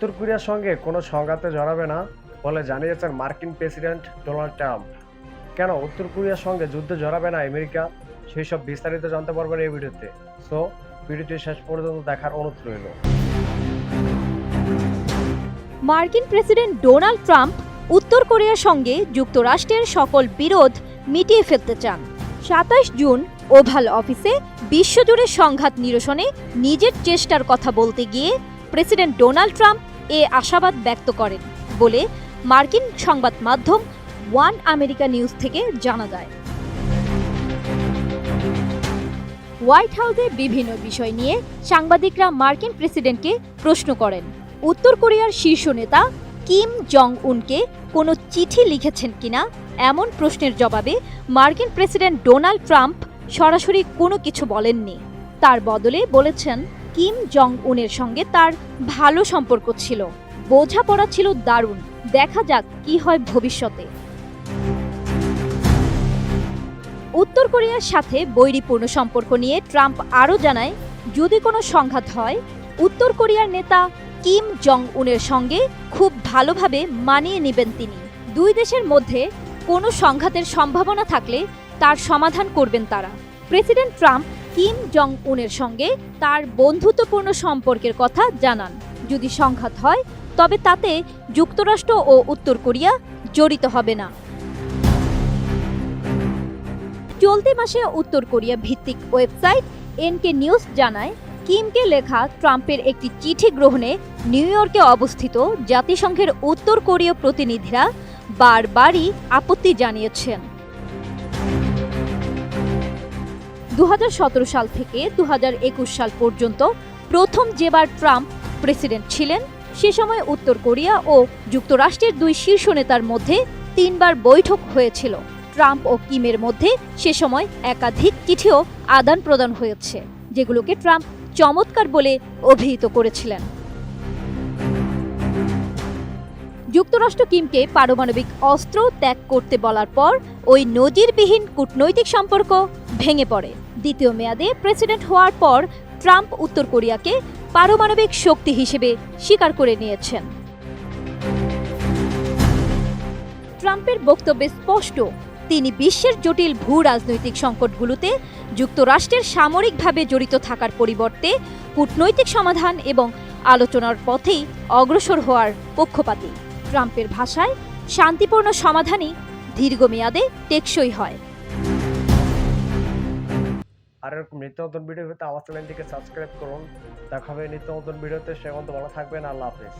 উত্তর কোরিয়ার সঙ্গে কোনো সংঘাতে জড়াবে না বলে জানিয়েছেন মার্কিন প্রেসিডেন্ট ডোনাল্ড ট্রাম্প। কেন উত্তর কোরিয়ার সঙ্গে যুদ্ধে জড়াবে না আমেরিকা, সেই সব বিস্তারিত জানতে পারবেন এই ভিডিওতে। সো ভিডিওটি শেষ পর্যন্ত দেখার অনুরোধ রইল। মার্কিন প্রেসিডেন্ট ডোনাল্ড ট্রাম্প উত্তর কোরিয়ার সঙ্গে যুক্তরাষ্ট্রের সকল বিরোধ মিটিয়ে ফেলতে চান। ২৭ জুন ওভাল অফিসে বিশ্বজুড়ে সংঘাত নিরসনে নিজের চেষ্টার কথা বলতে গিয়ে প্রেসিডেন্ট ডোনাল্ড ট্রাম্প এ আশাবাদ ব্যক্ত করেন বলে মার্কিন সংবাদ মাধ্যম ওয়ান আমেরিকা নিউজ থেকে জানা যায়। হোয়াইট হাউসে বিভিন্ন বিষয় নিয়ে সাংবাদিকরা মার্কিন প্রেসিডেন্টকে প্রশ্ন করেন। উত্তর কোরিয়ার শীর্ষ নেতা কিম জং উনকে কোনো চিঠি লিখেছেন কিনা এমন প্রশ্নের জবাবে মার্কিন প্রেসিডেন্ট ডোনাল্ড ট্রাম্প সরাসরি কোনো কিছু বলেননি। তার বদলে বলেছেন কিম জং উনের সঙ্গে তার ভালো সম্পর্ক ছিল, বোঝাপড়া ছিল দারুণ, দেখা যাক কি হয় ভবিষ্যতে। উত্তর কোরিয়ার সাথে বৈরিপূর্ণ সম্পর্ক নিয়ে ট্রাম্প আরও জানায়, যদি কোনো সংঘাত হয় উত্তর কোরিয়ার নেতা কিম জং উনের সঙ্গে খুব ভালোভাবে মানিয়ে নেবেন তিনি। দুই দেশের মধ্যে কোনো সংঘাতের সম্ভাবনা থাকলে তার সমাধান করবেন তারা। প্রেসিডেন্ট ট্রাম্প কিম জং উনের সঙ্গে তার বন্ধুত্বপূর্ণ সম্পর্কের কথা জানান। যদি সংঘাত হয় তবে তাতে যুক্তরাষ্ট্র ও উত্তর কোরিয়া জড়িত হবে না। চলতি মাসে উত্তর কোরিয়া ভিত্তিক ওয়েবসাইট এনকে নিউজ জানায়, কিমকে লেখা ট্রাম্পের একটি চিঠি গ্রহণে নিউ ইয়র্কে অবস্থিত জাতিসংঘের উত্তর কোরীয় প্রতিনিধিরা বারবারই আপত্তি জানিয়েছেন। ২০১৭ সাল থেকে ২০২১ সাল পর্যন্ত প্রথম যেবার ট্রাম্প প্রেসিডেন্ট ছিলেন, সে সময় উত্তর কোরিয়া ও যুক্তরাষ্ট্রের দুই শীর্ষ নেতার মধ্যে ৩ বার বৈঠক হয়েছিল। ট্রাম্প ও কিমের মধ্যে সে সময় একাধিক চিঠিও আদান প্রদান হয়েছে, যেগুলোকে ট্রাম্প চমৎকার বলে অভিহিত করেছিলেন। যুক্তরাষ্ট্র কিমকে পারমাণবিক অস্ত্র ত্যাগ করতে বলার পর ওই নজিরবিহীন কূটনৈতিক সম্পর্ক ভেঙে পড়ে। দ্বিতীয় মেয়াদে প্রেসিডেন্ট হওয়ার পর ট্রাম্প উত্তর কোরিয়াকে পারমাণবিক শক্তি হিসেবে স্বীকার করে নিয়েছেন। ট্রাম্পের বক্তব্যে স্পষ্ট, তিনি বিশ্বের জটিল ভূ রাজনৈতিক সংকটগুলোতে যুক্তরাষ্ট্রের সামরিকভাবে জড়িত থাকার পরিবর্তে কূটনৈতিক সমাধান এবং আলোচনার পথেই অগ্রসর হওয়ার পক্ষপাতী। ট্রাম্পের ভাষায় শান্তিপূর্ণ সমাধানই দীর্ঘমেয়াদে টেকসই হয়। আর এরকম নিত্য নতুন ভিডিও পেতে আমার চ্যানেলটিকে সাবস্ক্রাইব করুন। দেখা হবে নিত্য নতুন ভিডিওতে। সে পর্যন্ত ভালো থাকবেন। আল্লাহ হাফেজ।